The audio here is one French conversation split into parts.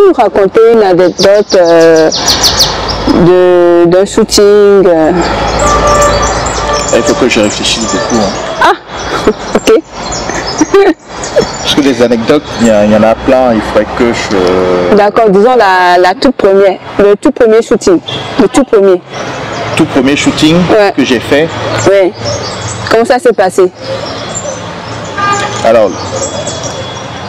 nous raconter une anecdote d'un shooting Il faut que je réfléchisse beaucoup. Hein. Ah, ok. Parce que des anecdotes, il y en a plein, il faudrait que je... D'accord, disons la toute première, le tout premier shooting, le tout premier. Tout premier shooting que j'ai fait. Oui. Comment ça s'est passé? Alors,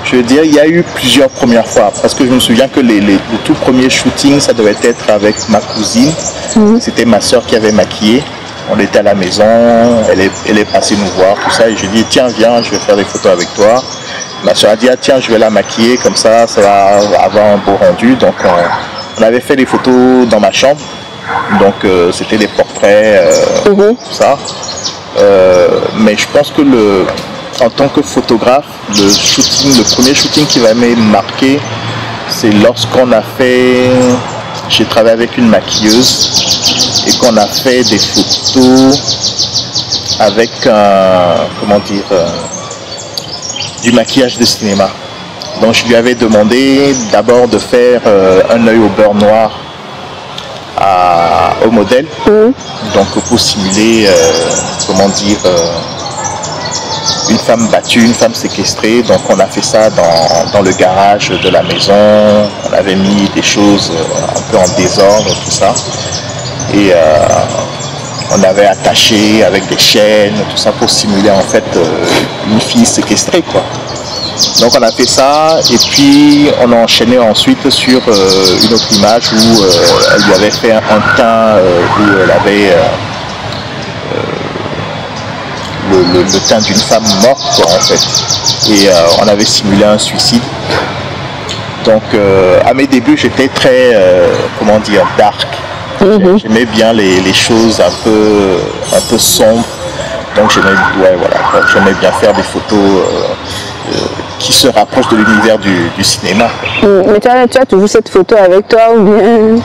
je veux dire, il y a eu plusieurs premières fois, parce que je me souviens que le tout premier shooting, ça devait être avec ma cousine. C'était ma soeur qui avait maquillé. On était à la maison, elle est passée nous voir, tout ça, et je dis tiens viens, je vais faire des photos avec toi. Ma soeur a dit ah, tiens, je vais la maquiller, comme ça va avoir un beau rendu. Donc on avait fait des photos dans ma chambre, donc c'était des portraits, tout ça. Mais je pense que en tant que photographe, le premier shooting qui m'a marqué, c'est lorsqu'on a fait, j'ai travaillé avec une maquilleuse et qu'on a fait des photos avec du maquillage de cinéma. Donc je lui avais demandé d'abord de faire un œil au beurre noir au modèle, donc pour simuler, une femme battue, une femme séquestrée. Donc on a fait ça dans le garage de la maison. On avait mis des choses un peu en désordre, tout ça. Et on avait attaché avec des chaînes, tout ça pour simuler en fait une fille séquestrée, quoi. Donc on a fait ça et puis on a enchaîné ensuite sur une autre image où elle lui avait fait un teint où elle avait le teint d'une femme morte, quoi, en fait. Et on avait simulé un suicide. Donc à mes débuts j'étais très dark. J'aimais bien les choses un peu sombres. Donc j'aimais bien faire des photos qui se rapprochent de l'univers du cinéma. Mais tu as toujours cette photo avec toi ou bien?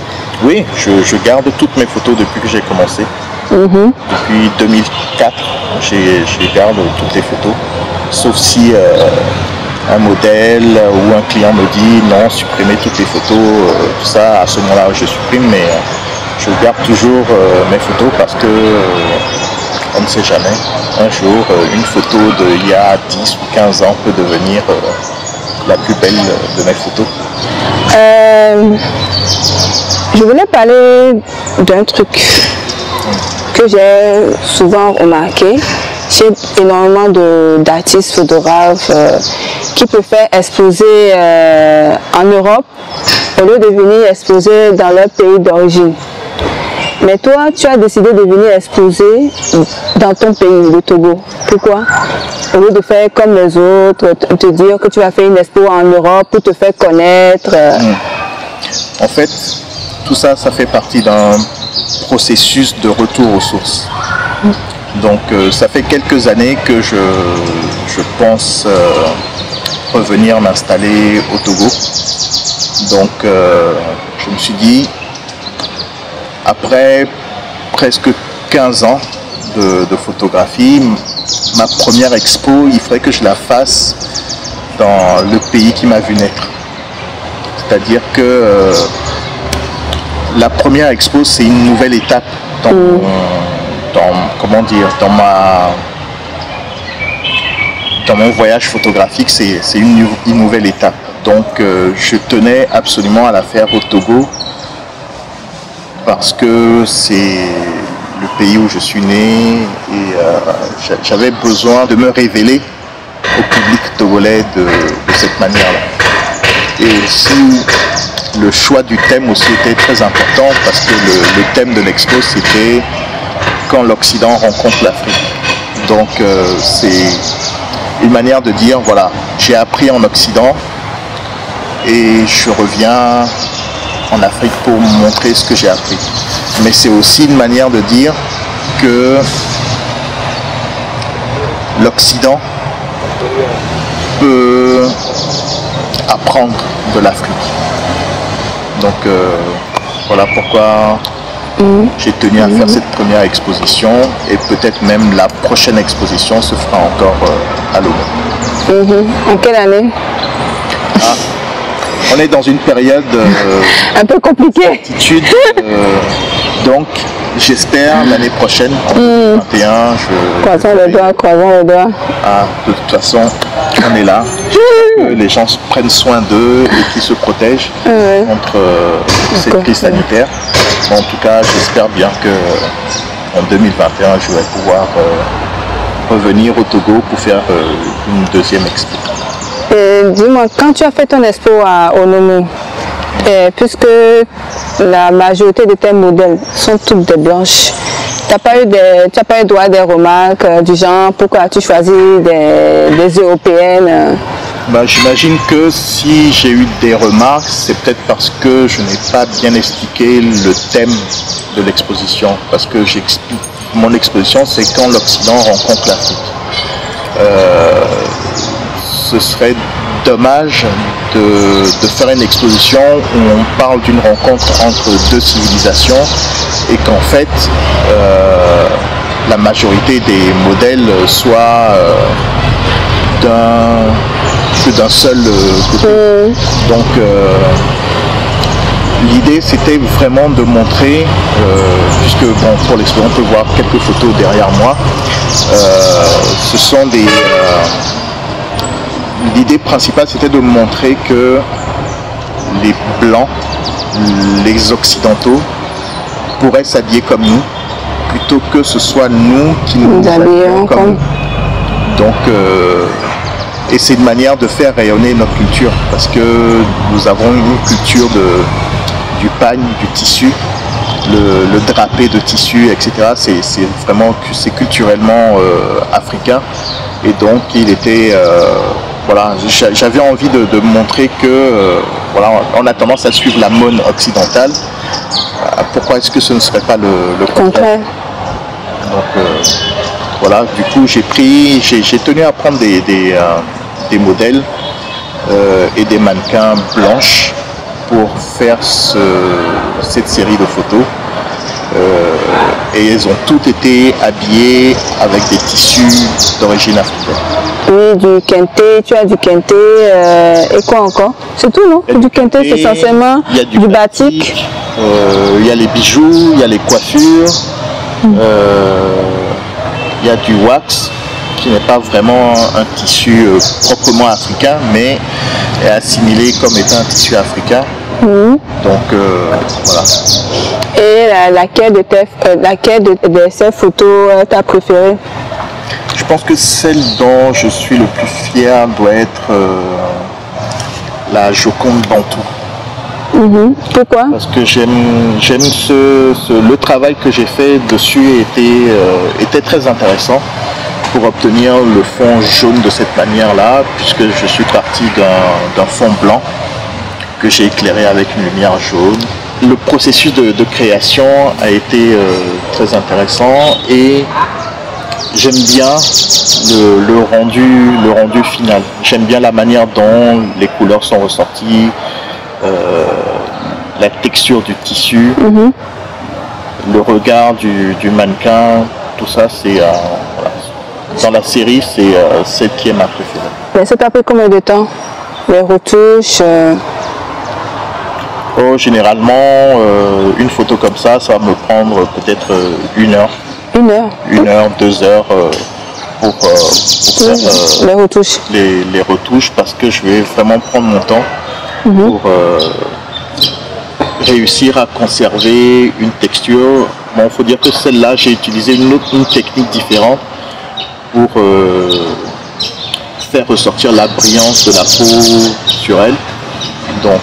Oui, je garde toutes mes photos depuis que j'ai commencé. Depuis 2004, je garde toutes les photos. Sauf si un modèle ou un client me dit non, supprimez toutes les photos, tout ça, à ce moment-là je supprime, mais je garde toujours mes photos parce que on ne sait jamais. Un jour, une photo d'il y a 10 ou 15 ans peut devenir la plus belle de mes photos. Je voulais parler d'un truc que j'ai souvent remarqué. J'ai énormément d'artistes, photographes qui préfèrent exposer en Europe au lieu de venir exposer dans leur pays d'origine. Mais toi, tu as décidé de venir exposer dans ton pays, le Togo. Pourquoi? Au lieu de faire comme les autres, te dire que tu vas faire une expo en Europe pour te faire connaître. En fait, tout ça, ça fait partie d'un processus de retour aux sources. Donc, ça fait quelques années que je pense revenir m'installer au Togo. Donc, je me suis dit, après presque 15 ans de photographie, ma première expo, il faudrait que je la fasse dans le pays qui m'a vu naître. C'est-à-dire que la première expo, c'est une nouvelle étape dans mon voyage photographique, c'est une nouvelle étape. Donc je tenais absolument à la faire au Togo parce que c'est le pays où je suis né et j'avais besoin de me révéler au public togolais de cette manière-là. Et aussi, le choix du thème aussi était très important parce que le thème de l'expo, c'était quand l'Occident rencontre l'Afrique. Donc c'est une manière de dire, voilà, j'ai appris en Occident et je reviens en Afrique pour montrer ce que j'ai appris. Mais c'est aussi une manière de dire que l'Occident peut apprendre de l'Afrique. Donc voilà pourquoi j'ai tenu à faire cette première exposition et peut-être même la prochaine exposition se fera encore à Lomé. En quelle année? on est dans une période un peu compliquée. Donc, j'espère l'année prochaine, en 2021, croisons les doigts, croisons les doigts. Ah, de toute façon, on est là. Que les gens prennent soin d'eux et qu'ils se protègent contre cette crise sanitaire. En tout cas, j'espère bien que en 2021, je vais pouvoir revenir au Togo pour faire une deuxième expo. Dis-moi, quand tu as fait ton expo à Onomo, puisque la majorité de tes modèles sont toutes des blanches, tu n'as pas eu droit à des remarques du genre pourquoi as-tu choisi des européennes? J'imagine que si j'ai eu des remarques, c'est peut-être parce que je n'ai pas bien expliqué le thème de l'exposition. Parce que mon exposition, c'est quand l'Occident rencontre l'Afrique. Ce serait dommage de faire une exposition où on parle d'une rencontre entre deux civilisations et qu'en fait la majorité des modèles soient d'un seul côté. Donc l'idée c'était vraiment de montrer, puisque bon, pour l'exposition on peut voir quelques photos derrière moi, ce sont des... l'idée principale c'était de montrer que les blancs, les occidentaux pourraient s'habiller comme nous plutôt que ce soit nous qui nous habillons comme nous. Donc et c'est une manière de faire rayonner notre culture parce que nous avons une culture du pagne, du tissu, le drapé de tissu, etc. C'est culturellement africain et donc il était voilà, j'avais envie de montrer que voilà, on a tendance à suivre la mode occidentale. Pourquoi est-ce que ce ne serait pas le contraire? Donc voilà, du coup j'ai tenu à prendre des modèles et des mannequins blanches pour faire cette série de photos. Et elles ont toutes été habillées avec des tissus d'origine africaine. Oui, du kenté, tu as du kenté, et quoi encore? C'est tout, non? Du kenté, c'est essentiellement du batik. Il y a les bijoux, il y a les coiffures, il y a du wax, qui n'est pas vraiment un tissu proprement africain, mais est assimilé comme étant un tissu africain. Donc voilà. Et laquelle de ces photos t'as préférée? Je pense que celle dont je suis le plus fier doit être la Joconde Bantou. Pourquoi? Parce que j'aime le travail que j'ai fait dessus était très intéressant pour obtenir le fond jaune de cette manière-là, puisque je suis parti d'un fond blanc que j'ai éclairé avec une lumière jaune. Le processus de création a été très intéressant et j'aime bien le rendu final. J'aime bien la manière dont les couleurs sont ressorties, la texture du tissu, le regard du mannequin, tout ça c'est... voilà. Dans la série, c'est celle qui est ma préférée. Mais ça t'a pris combien de temps? Les retouches Oh, généralement, une photo comme ça va me prendre peut-être 1 heure. 1 heure? 1 heure, 2 heures pour faire les retouches. Les retouches, parce que je vais vraiment prendre mon temps pour réussir à conserver une texture. Bon, il faut dire que celle-là, j'ai utilisé une technique différente pour faire ressortir la brillance de la peau sur elle. Donc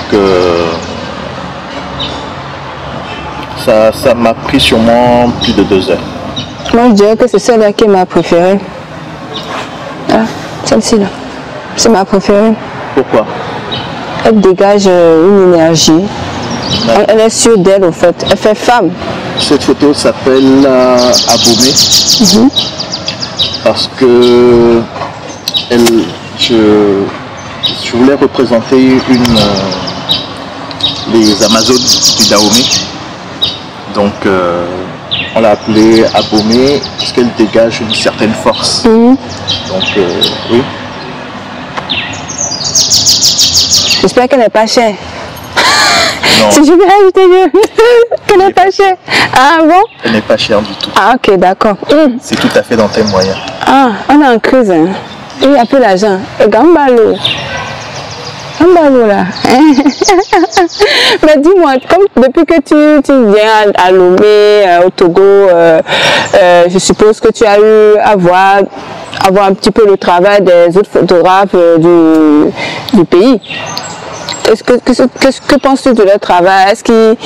ça m'a pris sûrement plus de 2 heures. Moi je dirais que c'est celle-là qui est ma préférée. Ah, celle-ci là. C'est ma préférée. Pourquoi? Elle dégage une énergie. Elle est sûre d'elle au fait. Elle fait femme. Cette photo s'appelle Abomey. Parce que je voulais représenter les Amazones du Dahomey. Donc on l'a appelée Abomey parce qu'elle dégage une certaine force. Donc oui. J'espère qu'elle n'est pas chère. Non. Si je vais ajouter qu'elle n'est pas chère. Ah bon? Elle n'est pas chère du tout. Ah ok, d'accord. C'est tout à fait dans tes moyens. Ah, on est en crise. Hein. Il y a peu d'argent. Et Gambalo. Gambalo là. Mais dis-moi, comme depuis que tu viens à Lomé, au Togo, je suppose que tu as eu à voir un petit peu le travail des autres photographes du pays. Que penses-tu de leur travail? Est-ce qu'ils,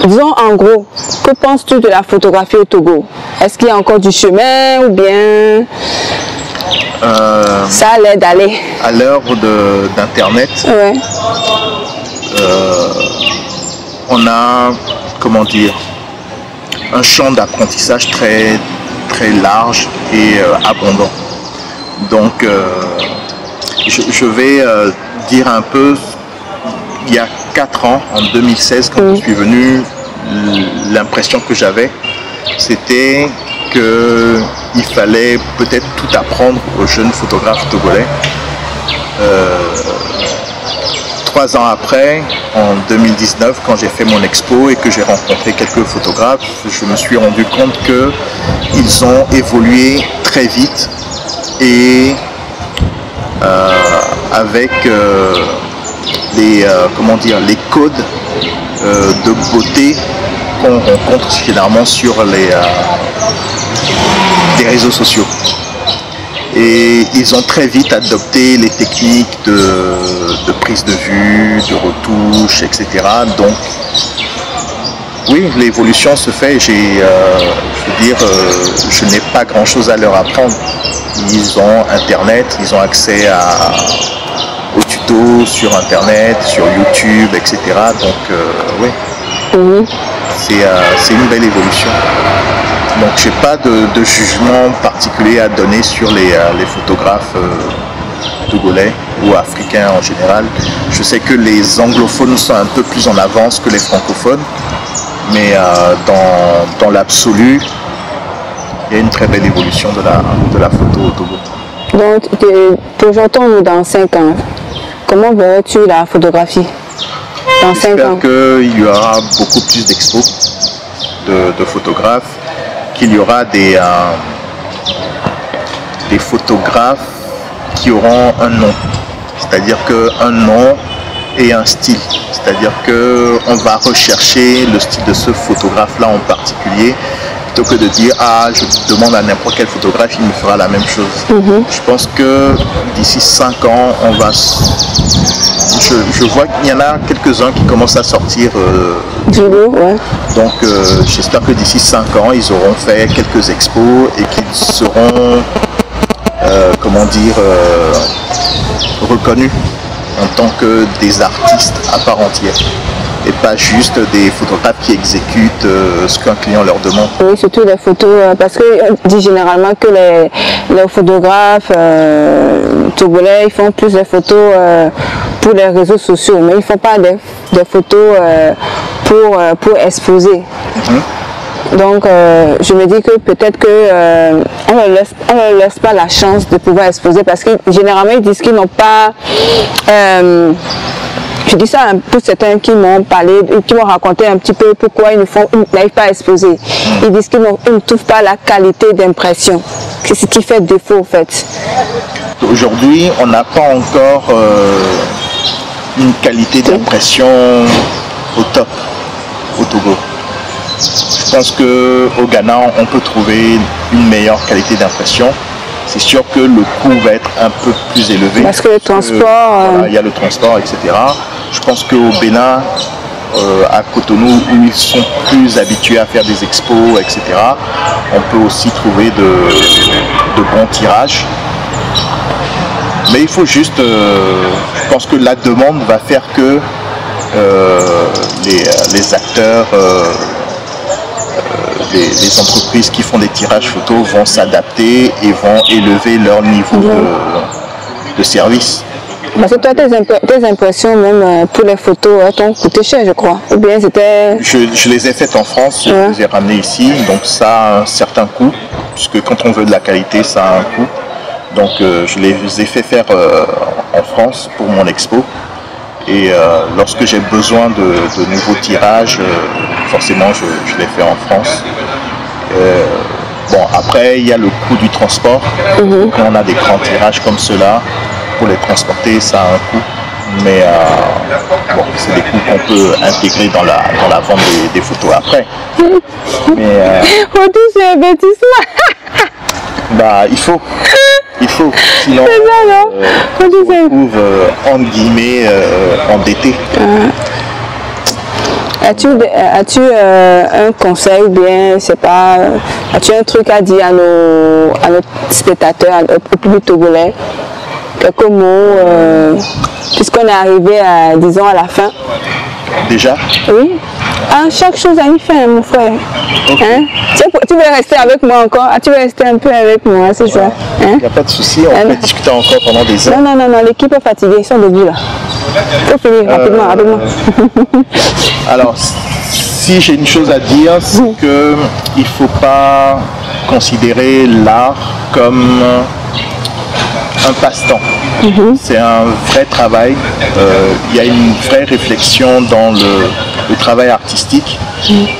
disons en gros, que penses-tu de la photographie au Togo? Est-ce qu'il y a encore du chemin ou bien ça a l'air d'aller? À l'heure d'Internet, ouais. On a, comment dire, un champ d'apprentissage très, très large et abondant. Donc, je vais dire un peu, il y a 4 ans, en 2016, quand je suis venu, l'impression que j'avais, c'était qu'il fallait peut-être tout apprendre aux jeunes photographes togolais. 3 ans après, en 2019, quand j'ai fait mon expo et que j'ai rencontré quelques photographes, je me suis rendu compte qu'ils ont évolué très vite et avec comment dire, les codes de beauté qu'on rencontre généralement sur les réseaux sociaux. Et ils ont très vite adopté les techniques de prise de vue, de retouche, etc. Donc, oui, l'évolution se fait. Je veux dire, je n'ai pas grand-chose à leur apprendre. Ils ont Internet, ils ont accès aux tutos sur Internet, sur YouTube, etc. Donc, oui, c'est une belle évolution. Donc, je n'ai pas de jugement particulier à donner sur les photographes togolais ou africains en général. Je sais que les anglophones sont un peu plus en avance que les francophones, mais dans l'absolu, il y a une très belle évolution de la photo au Togo. Donc, projetons-nous dans 5 ans. Comment verrais-tu la photographie dans 5 ans? J'espère qu'il y aura beaucoup plus d'expos de photographes, qu'il y aura des photographes qui auront un nom. C'est-à-dire qu'un nom et un style. C'est-à-dire qu'on va rechercher le style de ce photographe-là en particulier, plutôt que de dire « Ah, je demande à n'importe quel photographe, il me fera la même chose. Je pense que d'ici 5 ans, on va... Je vois qu'il y en a quelques-uns qui commencent à sortir du lot, ouais. Donc j'espère que d'ici 5 ans, ils auront fait quelques expos et qu'ils seront, comment dire, reconnus en tant que des artistes à part entière. Et pas juste des photographes qui exécutent ce qu'un client leur demande. Oui, surtout les photos, parce qu'on dit généralement que les photographes togolais, ils font plus les photos pour les réseaux sociaux, mais ils ne font pas des photos pour exposer. Donc, je me dis que peut-être qu'on ne leur laisse pas la chance de pouvoir exposer, parce que généralement, ils disent qu'ils n'ont pas... je dis ça pour certains qui m'ont parlé, qui m'ont raconté un petit peu pourquoi ils n'arrivent pas à exposer. Ils disent qu'ils ne trouvent pas la qualité d'impression, ce qui fait défaut en fait. Aujourd'hui, on n'a pas encore une qualité d'impression au top au Togo. Je pense qu'au Ghana, on peut trouver une meilleure qualité d'impression. C'est sûr que le coût va être un peu plus élevé. Parce que le transport... Voilà, il y a le transport, etc. Je pense qu'au Bénin, à Cotonou, où ils sont plus habitués à faire des expos, etc., on peut aussi trouver de bons tirages. Mais il faut juste... je pense que la demande va faire que les acteurs... les entreprises qui font des tirages photos vont s'adapter et vont élever leur niveau de service. Parce que toi, tes impressions même pour les photos t'ont coûté cher, je crois. Ou bien c'était... Je les ai faites en France, je les ai ramenées ici, donc ça a un certain coût, puisque quand on veut de la qualité, ça a un coût. Donc je les ai fait faire en France pour mon expo. Et lorsque j'ai besoin de nouveaux tirages, forcément je les fais en France. Bon, après il y a le coût du transport. Quand on a des grands tirages comme ceux-là, pour les transporter ça a un coût. Mais bon, c'est des coûts qu'on peut intégrer dans la vente des photos après. Mais c'est un investissement. Bah, il faut. Sinon on se retrouve entre guillemets endetté. As-tu un conseil ou bien, c'est pas, as-tu un truc à dire à nos spectateurs, au public togolais? Quelques mots, puisqu'on est arrivé à, disons, à la fin. Déjà? Oui. Ah, chaque chose a une fin, mon frère. Okay. Hein? Tu veux rester avec moi encore? Ah, tu veux rester un peu avec moi, c'est ça? Il n'y a pas de souci, on peut discuter encore pendant des heures. Non, l'équipe est fatiguée, ils sont debout là. Il faut finir, rapidement. Alors, si j'ai une chose à dire, c'est qu'il ne faut pas considérer l'art comme un passe-temps. C'est un vrai travail. Il y a une vraie réflexion dans le travail artistique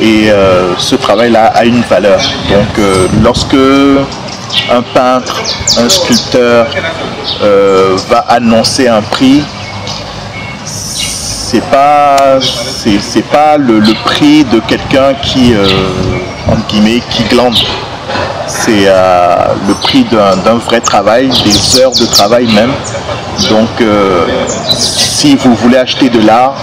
et ce travail-là a une valeur. Donc lorsque un peintre, un sculpteur va annoncer un prix, c'est pas le prix de quelqu'un qui entre guillemets qui glande. C'est le prix d'un vrai travail, des heures de travail même. Donc si vous voulez acheter de l'art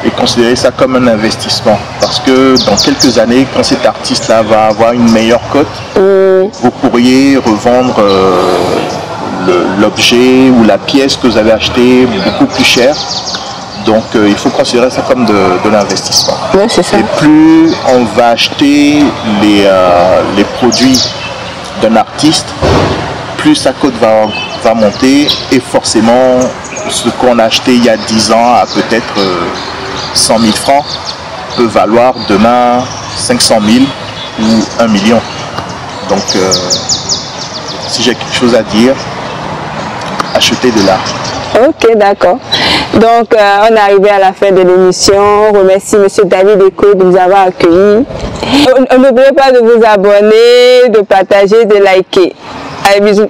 et considérez ça comme un investissement. Parce que dans quelques années, quand cet artiste-là va avoir une meilleure cote, vous pourriez revendre l'objet ou la pièce que vous avez acheté beaucoup plus cher. Donc il faut considérer ça comme de l'investissement. Ouais, c'est ça. Et plus on va acheter les produits d'un artiste, plus sa cote va monter et forcément ce qu'on a acheté il y a 10 ans à peut-être 100 000 francs peut valoir demain 500 000 ou 1 million. Donc si j'ai quelque chose à dire, achetez de l'art. Ok, d'accord. Donc, on est arrivé à la fin de l'émission. On remercie M. David Eko de nous avoir accueillis. N'oubliez pas de vous abonner, de partager, de liker. Allez, bisous.